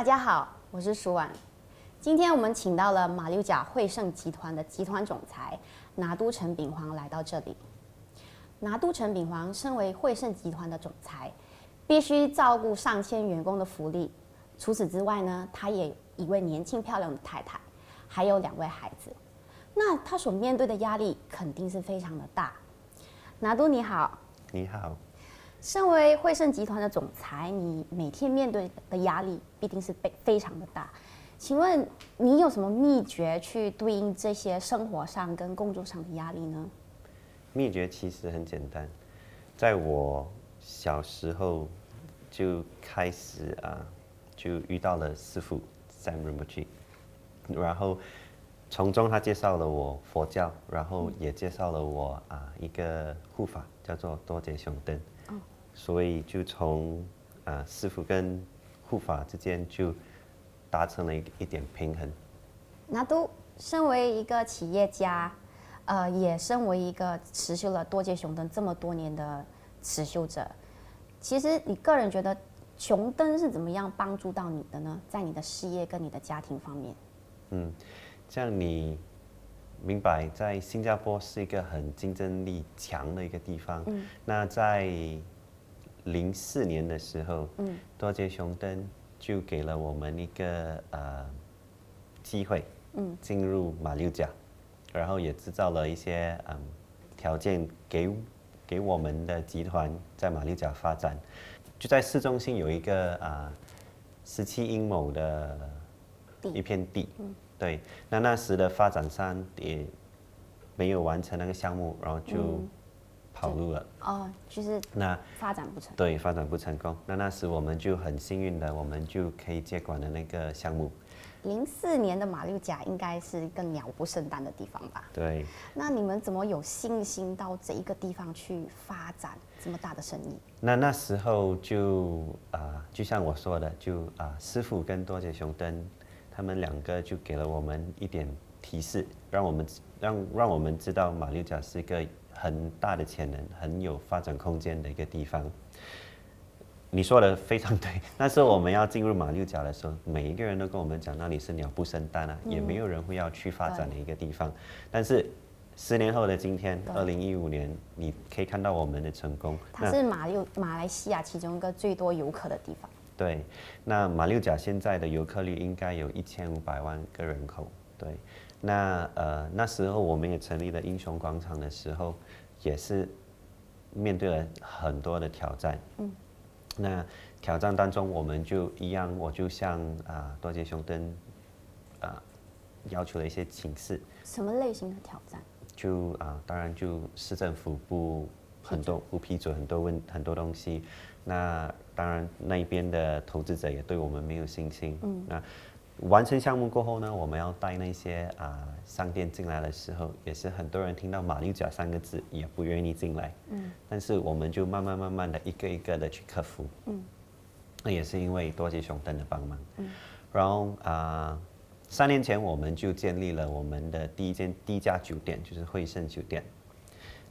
大家好，我是舒婉。今天我们请到了马六甲汇盛集团的集团总裁拿督陈炳煌来到这里。拿督陈炳煌身为汇盛集团的总裁，必须照顾上千员工的福利。除此之外呢，他也有一位年轻漂亮的太太，还有2位孩子。那他所面对的压力肯定是非常的大。拿督你好。你好。身为汇盛集团的总裁，你每天面对的压力必定是非常的大。请问你有什么秘诀去对应这些生活上跟工作上的压力呢？秘诀其实很简单，在我小时候就开始就遇到了师父 Sam Rinpoche， 然后从中他介绍了我佛教，然后也介绍了我一个护法叫做多杰雄登。所以就从师父跟护法之间就达成了一点平衡。拿督身为一个企业家，也身为一个持修了多杰雄登这么多年的持修者，其实你个人觉得雄登是怎么样帮助到你的呢？在你的事业跟你的家庭方面。这样你明白，在新加坡是一个很竞争力强的一个地方。那在04年的时候，多杰雄登就给了我们一个机会，进入马六甲，然后也制造了一些条件给我们的集团在马六甲发展。就在市中心有一个17英亩的一片地，对，那时的发展商也没有完成那个项目，然后就跑路了。就是发展不成。对，发展不成功。那时我们就很幸运的，我们就可以接管了那个项目。04年的马六甲应该是一个鸟不生蛋的地方吧？对。那你们怎么有信心到这一个地方去发展这么大的生意？那时候就像我说的，就师父跟多杰雄登他们2个就给了我们一点提示，让我们知道马六甲是一个很大的潜能、很有发展空间的一个地方。你说的非常对。那时候我们要进入马六甲的时候，每一个人都跟我们讲那里是鸟不生蛋也没有人会要去发展的一个地方。但是10年后的今天，2015年，你可以看到我们的成功。它是马来西亚其中一个最多游客的地方。对，那马六甲现在的游客率应该有1500万个人口。对，那时候我们也成立了英雄广场的时候，也是面对了很多的挑战。那挑战当中，我们就一样，我就向多杰雄登要求了一些请示。什么类型的挑战？就当然就市政府不批准很多东西。那当然那一边的投资者也对我们没有信心。那完成项目过后呢，我们要带那些商店进来的时候，也是很多人听到马六甲3个字也不愿意进来。但是我们就慢慢的一个一个的去克服。那也是因为多杰雄登的帮忙。然后3年前我们就建立了我们的第一家酒店，就是汇盛酒店。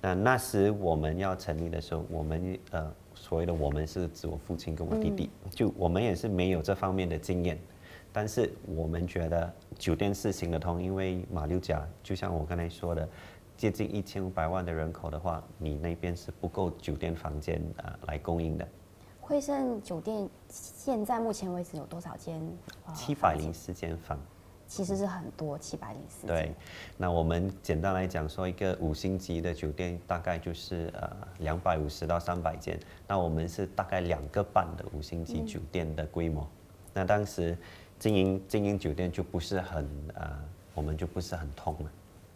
那时我们要成立的时候，我们所谓的我们是指我父亲跟我弟弟，就我们也是没有这方面的经验。但是我们觉得酒店是行得通，因为马六甲就像我刚才说的，接近1500万的人口的话，你那边是不够酒店房间来供应的。汇盛酒店现在目前为止有多少间？704间房。其实是很多，704间。对，那我们简单来讲说，一个5星级的酒店大概就是250到300间，那我们是大概2个半的5星级酒店的规模。那当时经营酒店就不是很我们就不是很通了。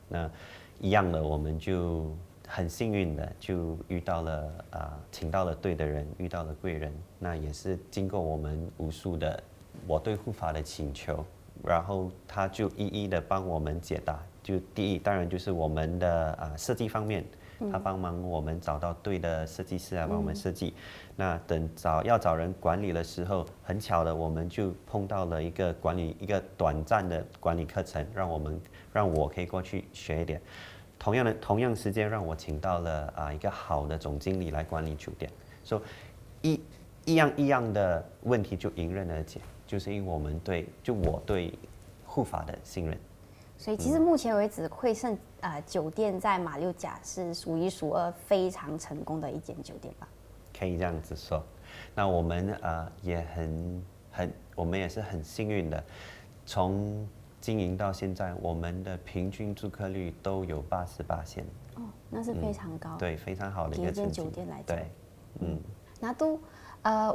那一样的，我们就很幸运的就遇到了请到了对的人，遇到了贵人。那也是经过我们无数的我对护法的请求，然后他就一一的帮我们解答。就第一，当然就是我们的设计方面，他帮忙我们找到对的设计师来帮我们设计。那等要找人管理的时候，很巧的我们就碰到了一个短暂的管理课程，让我可以过去学一点。同样时间让我请到了一个好的总经理来管理酒店，所以一样的问题就迎刃而解。就是因为我对护法的信任。所以其实目前为止，惠盛酒店在马六甲是数一数二非常成功的一间酒店吧？可以这样子说。那我们我们也是很幸运的，从经营到现在，我们的平均住客率都有88%。哦，那是非常高，对，非常好的一个成绩。一间酒店来讲，对，拿督，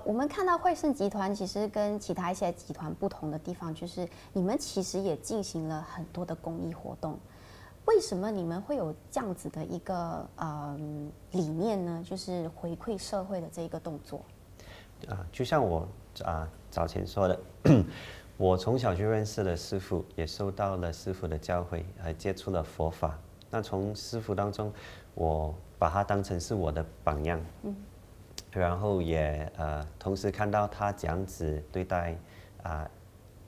我们看到惠盛集团其实跟其他一些集团不同的地方，就是你们其实也进行了很多的公益活动。为什么你们会有这样子的一个理念呢？就是回馈社会的这一个动作。就像我早前说的，我从小就认识了师父，也受到了师父的教诲，还接触了佛法。那从师父当中，我把他当成是我的榜样，然后也同时看到他这样子对待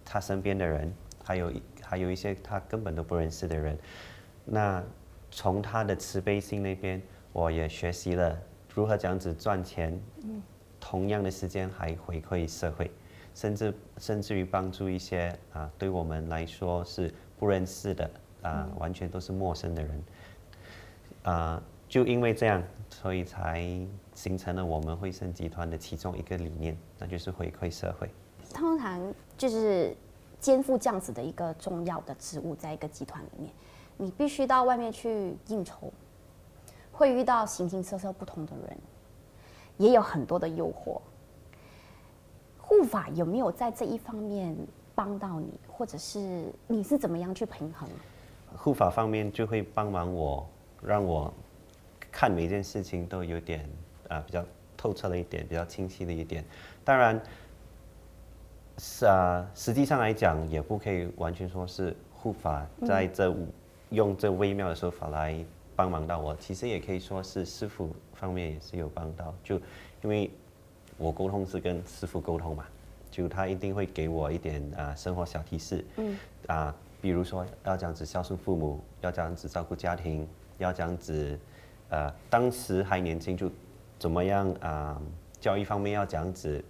他身边的人，还有一些他根本都不认识的人。那从他的慈悲心那边，我也学习了如何这样子赚钱，同样的时间还回馈社会，甚至于帮助一些对我们来说是不认识的完全都是陌生的人。就因为这样，所以才形成了我们惠盛集团的其中一个理念，那就是回馈社会。通常就是肩负这样子的一个重要的职务，在一个集团里面，你必须到外面去应酬，会遇到形形色色不同的人，也有很多的诱惑。护法有没有在这一方面帮到你，或者是你是怎么样去平衡？护法方面就会帮忙我，让我看每件事情都有点比较透彻了一点，比较清晰的一点。当然，实际上来讲，也不可以完全说是护法在用这微妙的手法来帮忙到我。其实也可以说是师父方面也是有帮到，就因为我沟通是跟师父沟通嘛，就他一定会给我一点生活小提示，比如说要这样子孝顺父母，要这样子照顾家庭，要这样子，当时还年轻就怎么样教育方面要这样子，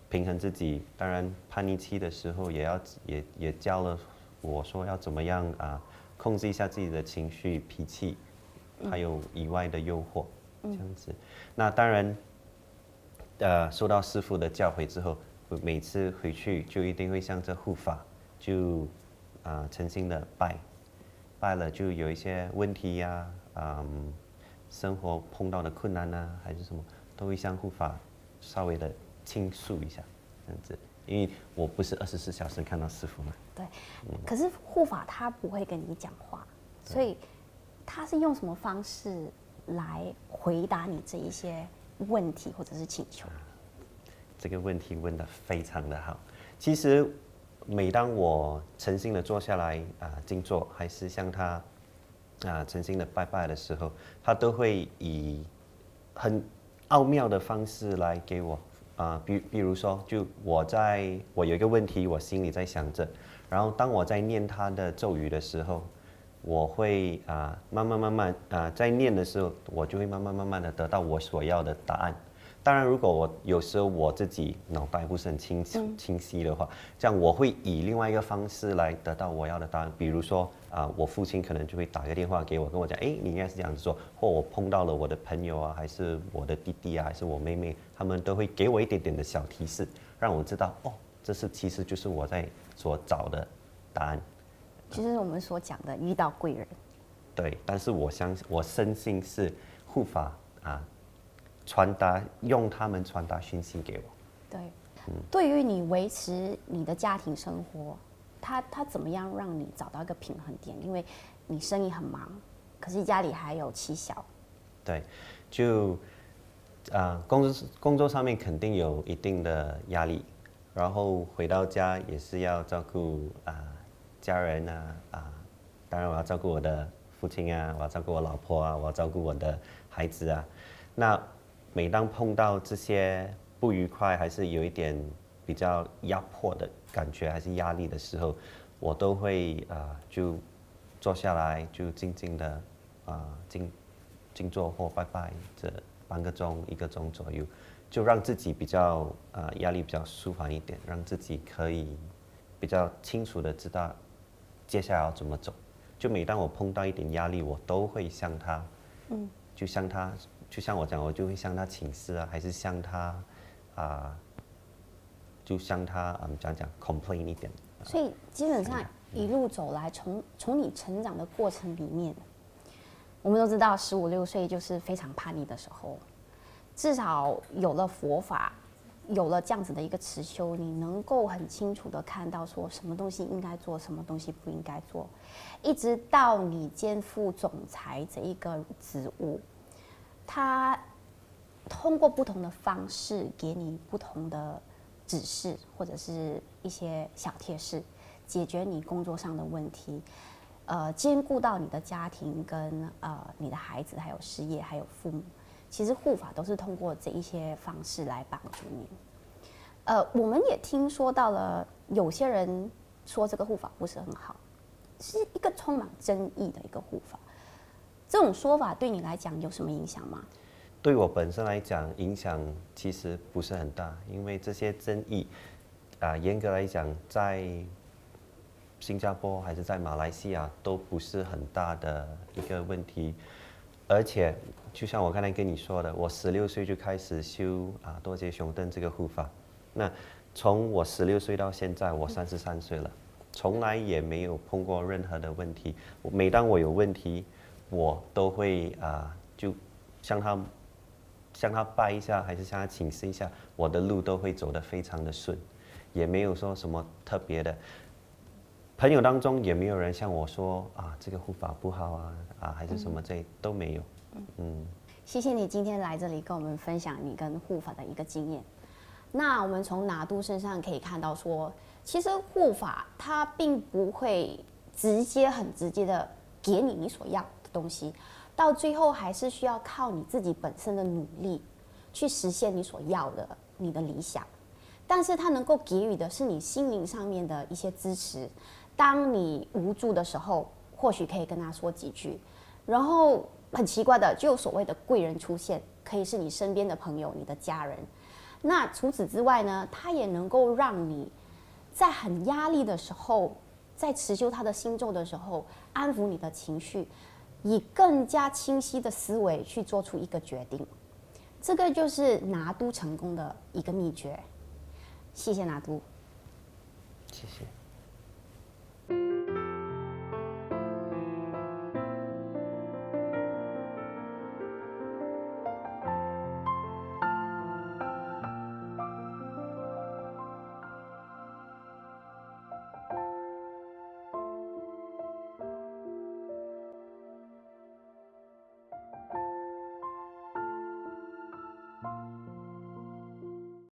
平衡自己。当然叛逆期的时候也教了我说要怎么样控制一下自己的情绪、脾气，还有以外的诱惑，这样子。那当然，受到师父的教诲之后，每次回去就一定会向着护法，就诚心的拜了，就有一些问题呀，生活碰到的困难啊，还是什么，都会向护法稍微的倾诉一下，这样子。因为我不是24小时看到师父嘛。对，可是护法他不会跟你讲话，所以他是用什么方式来回答你这一些问题或者是请求？这个问题问得非常的好。其实每当我诚心的坐下来静坐，还是向他诚心的拜拜的时候，他都会以很奥妙的方式来给我比如说，就我有一个问题，我心里在想着，然后当我在念他的咒语的时候，我会慢慢在念的时候，我就会慢慢的得到我所要的答案。当然，如果有时候我自己脑袋不是很清晰的话，这样我会以另外一个方式来得到我要的答案。比如说我父亲可能就会打个电话给我，跟我讲，你应该是这样子做。或我碰到了我的朋友还是我的弟弟还是我妹妹，他们都会给我一点点的小提示，让我知道其实就是我在所找的答案。就是我们所讲的遇到贵人。对，但是我深信是护法用他们传达讯息给我。对，对于你维持你的家庭生活，他怎么样让你找到一个平衡点？因为你生意很忙，可是家里还有妻小。对，就工作上面肯定有一定的压力，然后回到家也是要照顾家人当然我要照顾我的父亲我要照顾我老婆我要照顾我的孩子那每当碰到这些不愉快，还是有一点比较压迫的感觉，还是压力的时候，我都会就坐下来，就静静的静坐或拜拜，这半个钟、1个钟左右，就让自己比较压力比较舒缓一点，让自己可以比较清楚的知道接下来要怎么走。就每当我碰到一点压力，我都会向他，就像我讲，我就会向他请示啊，还是向他就向他讲 complain 一点。所以基本上一路走来，从你成长的过程里面，我们都知道15、16岁就是非常叛逆的时候，至少有了佛法，有了这样子的一个持修，你能够很清楚的看到说什么东西应该做，什么东西不应该做，一直到你肩负总裁这一个职务，他通过不同的方式给你不同的指示，或者是一些小贴士，解决你工作上的问题，兼顾到你的家庭跟你的孩子，还有事业，还有父母。其实护法都是通过这一些方式来帮助你。我们也听说到了，有些人说这个护法不是很好，是一个充满争议的一个护法。这种说法对你来讲有什么影响吗？对我本身来讲，影响其实不是很大，因为这些争议，严格来讲，在新加坡还是在马来西亚都不是很大的一个问题。而且，就像我刚才跟你说的，我16岁就开始修多杰雄登这个护法。那从我16岁到现在，我33岁了，从来也没有碰过任何的问题。每当我有问题，我都会就向他拜一下，还是向他请示一下，我的路都会走得非常的顺，也没有说什么特别的。朋友当中也没有人向我说这个护法不好还是什么这都没有。谢谢你今天来这里跟我们分享你跟护法的一个经验。那我们从拿督身上可以看到说，其实护法它并不会很直接的给你所要的东西，到最后还是需要靠你自己本身的努力去实现你所要的你的理想。但是它能够给予的是你心灵上面的一些支持。当你无助的时候，或许可以跟他说几句，然后很奇怪的，就有所谓的贵人出现，可以是你身边的朋友、你的家人。那除此之外呢，他也能够让你在很压力的时候，在持修他的心咒的时候，安抚你的情绪，以更加清晰的思维去做出一个决定。这个就是拿督成功的一个秘诀。谢谢拿督。谢谢。